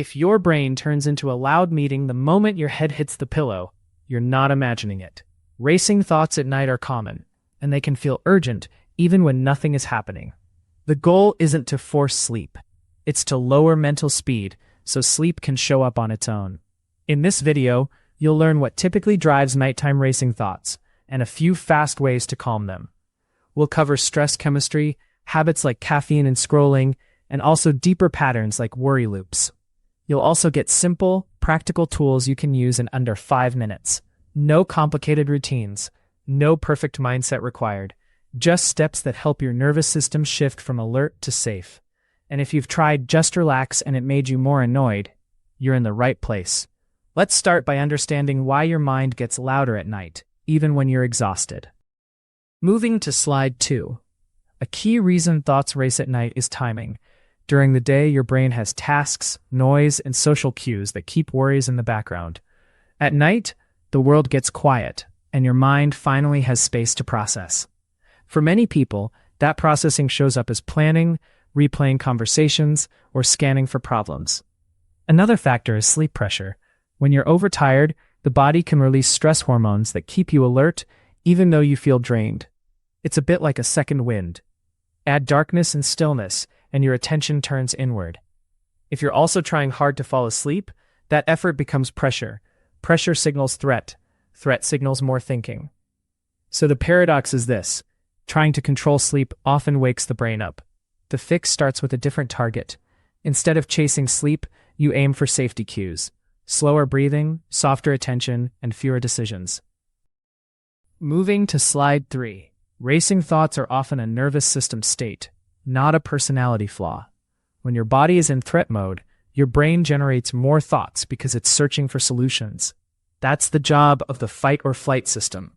If your brain turns into a loud meeting the moment your head hits the pillow, you're not imagining it. Racing thoughts at night are common, and they can feel urgent even when nothing is happening. The goal isn't to force sleep. It's to lower mental speed so sleep can show up on its own. In this video, you'll learn what typically drives nighttime racing thoughts and a few fast ways to calm them. We'll cover stress chemistry, habits like caffeine and scrolling, and also deeper patterns like worry loops. You'll also get simple, practical tools you can use in under 5 minutes. No complicated routines, no perfect mindset required, just steps that help your nervous system shift from alert to safe. And if you've tried just relax and it made you more annoyed, you're in the right place. Let's start by understanding why your mind gets louder at night, even when you're exhausted. Moving to slide 2. A key reason thoughts race at night is timing. During the day, your brain has tasks, noise, and social cues that keep worries in the background. At night, the world gets quiet, and your mind finally has space to process. For many people, that processing shows up as planning, replaying conversations, or scanning for problems. Another factor is sleep pressure. When you're overtired, the body can release stress hormones that keep you alert even though you feel drained. It's a bit like a second wind. Add darkness and stillness, and your attention turns inward. If you're also trying hard to fall asleep, that effort becomes pressure. Pressure signals threat. Threat signals more thinking. So the paradox is this. Trying to control sleep often wakes the brain up. The fix starts with a different target. Instead of chasing sleep, you aim for safety cues. Slower breathing, softer attention, and fewer decisions. Moving to slide 3. Racing thoughts are often a nervous system state, not a personality flaw. When your body is in threat mode, your brain generates more thoughts because it's searching for solutions. That's the job of the fight or flight system.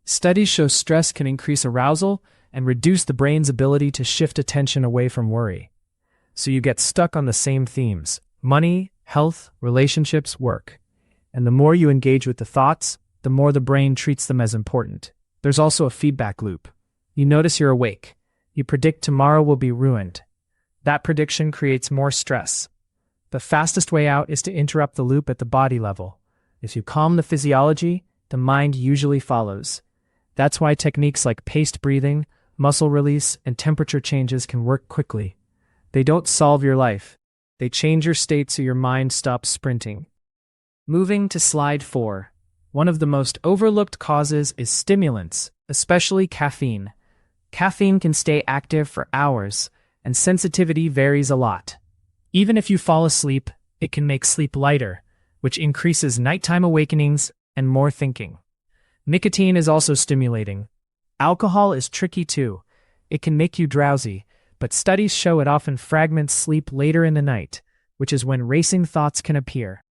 Studies show stress can increase arousal and reduce the brain's ability to shift attention away from worry. So you get stuck on the same themes: money, health, relationships, work. And the more you engage with the thoughts, the more the brain treats them as important. There's also a feedback loop. You notice you're awake. You predict tomorrow will be ruined. That prediction creates more stress. The fastest way out is to interrupt the loop at the body level. If you calm the physiology, the mind usually follows. That's why techniques like paced breathing, muscle release, and temperature changes can work quickly. They don't solve your life. They change your state so your mind stops sprinting. Moving to slide 4. One of the most overlooked causes is stimulants, especially caffeine. Caffeine can stay active for hours, and sensitivity varies a lot. Even if you fall asleep, it can make sleep lighter, which increases nighttime awakenings and more thinking. Nicotine is also stimulating. Alcohol is tricky too. It can make you drowsy, but studies show it often fragments sleep later in the night, which is when racing thoughts can appear.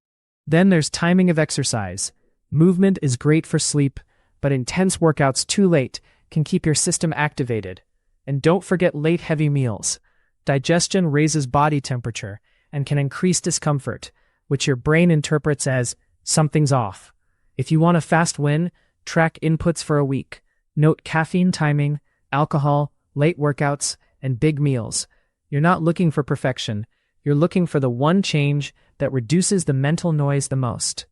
Then there's timing of exercise. Movement is great for sleep, but intense workouts too late can keep your system activated. And don't forget late heavy meals. Digestion raises body temperature and can increase discomfort, which your brain interprets as something's off. If you want a fast win, track inputs for a week. Note caffeine timing, alcohol, late workouts, and big meals. You're not looking for perfection. You're looking for the one change that reduces the mental noise the most.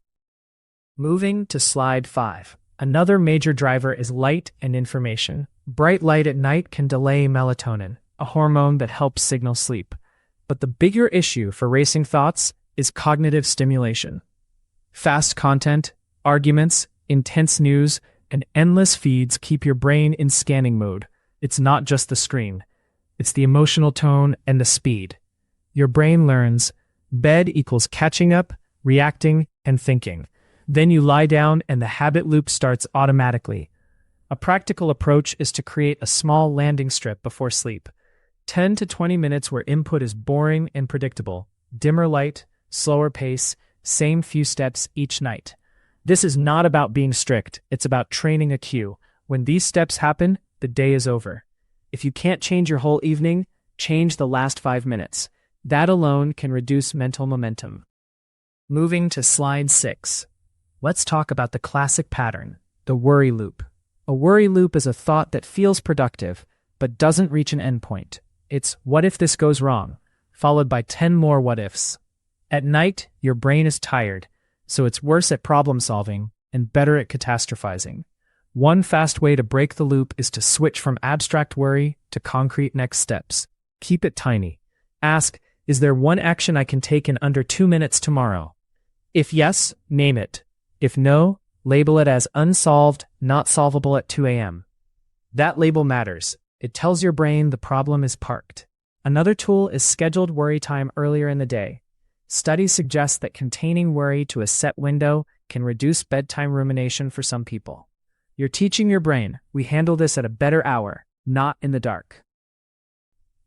Moving to slide 5. Another major driver is light and information. Bright light at night can delay melatonin, a hormone that helps signal sleep. But the bigger issue for racing thoughts is cognitive stimulation. Fast content, arguments, intense news, and endless feeds keep your brain in scanning mode. It's not just the screen. It's the emotional tone and the speed. Your brain learns bed equals catching up, reacting, and thinking. Then you lie down and the habit loop starts automatically. A practical approach is to create a small landing strip before sleep. 10 to 20 minutes where input is boring and predictable. Dimmer light, slower pace, same few steps each night. This is not about being strict, it's about training a cue. When these steps happen, the day is over. If you can't change your whole evening, change the last 5 minutes. That alone can reduce mental momentum. Moving to slide 6. Let's talk about the classic pattern, the worry loop. A worry loop is a thought that feels productive, but doesn't reach an endpoint. It's, what if this goes wrong? Followed by 10 more what ifs. At night, your brain is tired, so it's worse at problem solving and better at catastrophizing. One fast way to break the loop is to switch from abstract worry to concrete next steps. Keep it tiny. Ask, is there one action I can take in under 2 minutes tomorrow? If yes, name it. If no, label it as unsolved, not solvable at 2 a.m. That label matters. It tells your brain the problem is parked. Another tool is scheduled worry time earlier in the day. Studies suggest that containing worry to a set window can reduce bedtime rumination for some people. You're teaching your brain, we handle this at a better hour, not in the dark.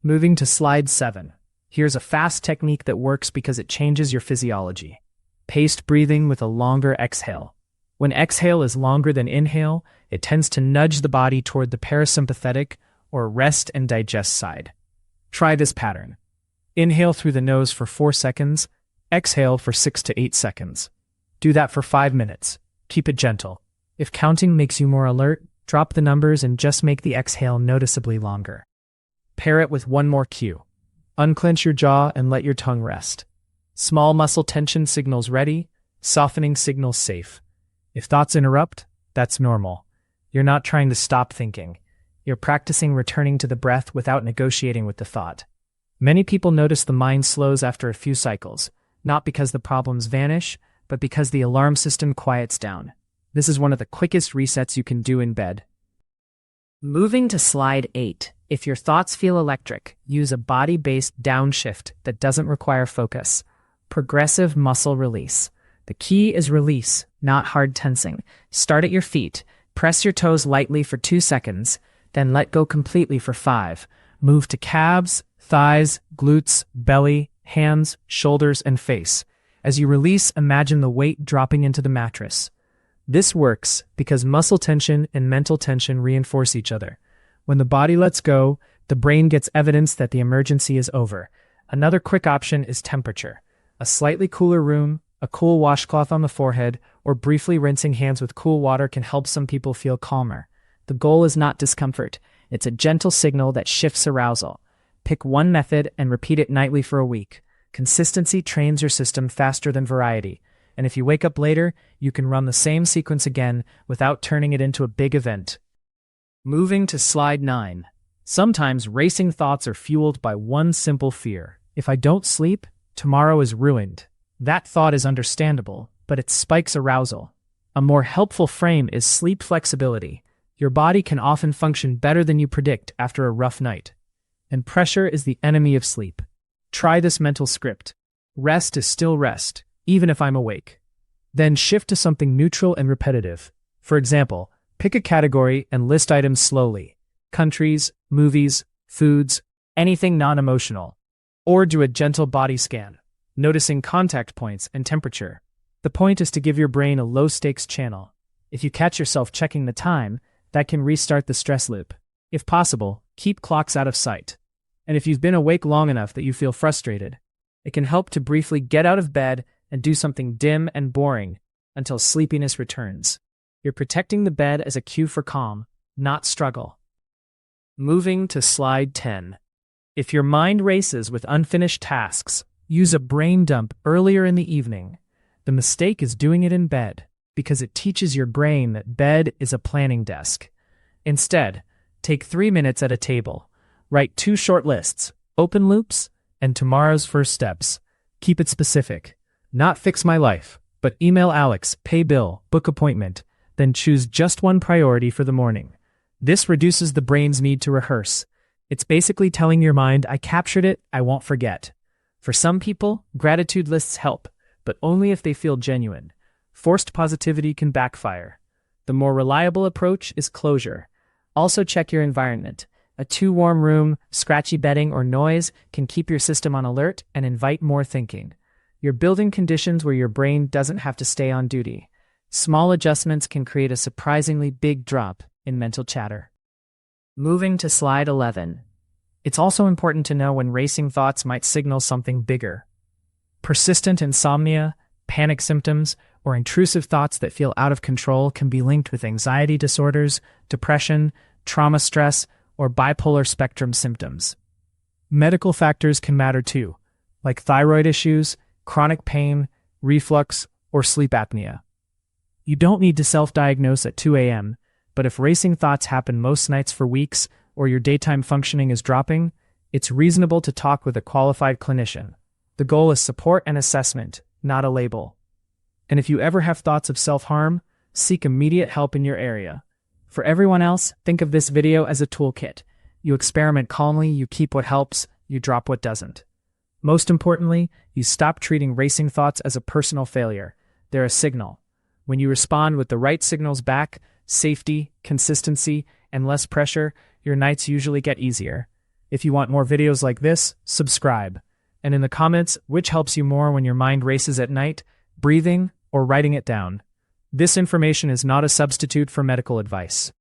Moving to slide 7. Here's a fast technique that works because it changes your physiology. Paced breathing with a longer exhale. When exhale is longer than inhale, it tends to nudge the body toward the parasympathetic or rest and digest side. Try this pattern. Inhale through the nose for 4 seconds, exhale for 6 to 8 seconds. Do that for 5 minutes. Keep it gentle. If counting makes you more alert, drop the numbers and just make the exhale noticeably longer. Pair it with one more cue. Unclench your jaw and let your tongue rest. Small muscle tension signals ready, softening signals safe. If thoughts interrupt, that's normal. You're not trying to stop thinking. You're practicing returning to the breath without negotiating with the thought. Many people notice the mind slows after a few cycles, not because the problems vanish, but because the alarm system quiets down. This is one of the quickest resets you can do in bed. Moving to slide 8. If your thoughts feel electric, use a body-based downshift that doesn't require focus. Progressive muscle release. The key is release, not hard tensing. Start at your feet. Press your toes lightly for 2 seconds, then let go completely for 5. Move to calves, thighs, glutes, belly, hands, shoulders, and face. As you release, imagine the weight dropping into the mattress. This works because muscle tension and mental tension reinforce each other. When the body lets go, the brain gets evidence that the emergency is over. Another quick option is temperature. A slightly cooler room, a cool washcloth on the forehead, or briefly rinsing hands with cool water can help some people feel calmer. The goal is not discomfort. It's a gentle signal that shifts arousal. Pick one method and repeat it nightly for a week. Consistency trains your system faster than variety. And if you wake up later, you can run the same sequence again without turning it into a big event. Moving to slide 9. Sometimes racing thoughts are fueled by one simple fear. If I don't sleep, tomorrow is ruined. That thought is understandable, but it spikes arousal. A more helpful frame is sleep flexibility. Your body can often function better than you predict after a rough night. And pressure is the enemy of sleep. Try this mental script. Rest is still rest, even if I'm awake. Then shift to something neutral and repetitive. For example, pick a category and list items slowly. Countries, movies, foods, anything non-emotional. Or do a gentle body scan, noticing contact points and temperature. The point is to give your brain a low-stakes channel. If you catch yourself checking the time, that can restart the stress loop. If possible, keep clocks out of sight. And if you've been awake long enough that you feel frustrated, it can help to briefly get out of bed and do something dim and boring until sleepiness returns. You're protecting the bed as a cue for calm, not struggle. Moving to slide 10. If your mind races with unfinished tasks, use a brain dump earlier in the evening. The mistake is doing it in bed, because it teaches your brain that bed is a planning desk. Instead, take 3 minutes at a table. Write 2 short lists, open loops, and tomorrow's first steps. Keep it specific. Not fix my life, but email Alex, pay bill, book appointment, then choose just one priority for the morning. This reduces the brain's need to rehearse. It's basically telling your mind, I captured it, I won't forget. For some people, gratitude lists help, but only if they feel genuine. Forced positivity can backfire. The more reliable approach is closure. Also check your environment. A too warm room, scratchy bedding, or noise can keep your system on alert and invite more thinking. You're building conditions where your brain doesn't have to stay on duty. Small adjustments can create a surprisingly big drop in mental chatter. Moving to slide 11. It's also important to know when racing thoughts might signal something bigger. Persistent insomnia, panic symptoms, or intrusive thoughts that feel out of control can be linked with anxiety disorders, depression, trauma stress, or bipolar spectrum symptoms. Medical factors can matter too, like thyroid issues, chronic pain, reflux, or sleep apnea. You don't need to self-diagnose at 2 a.m., but if racing thoughts happen most nights for weeks or your daytime functioning is dropping, it's reasonable to talk with a qualified clinician. The goal is support and assessment, not a label. And if you ever have thoughts of self-harm, seek immediate help in your area. For everyone else, think of this video as a toolkit. You experiment calmly, you keep what helps, you drop what doesn't. Most importantly, you stop treating racing thoughts as a personal failure. They're a signal. When you respond with the right signals back, safety, consistency, and less pressure, your nights usually get easier. If you want more videos like this, subscribe. And in the comments, which helps you more when your mind races at night, breathing or writing it down? This information is not a substitute for medical advice.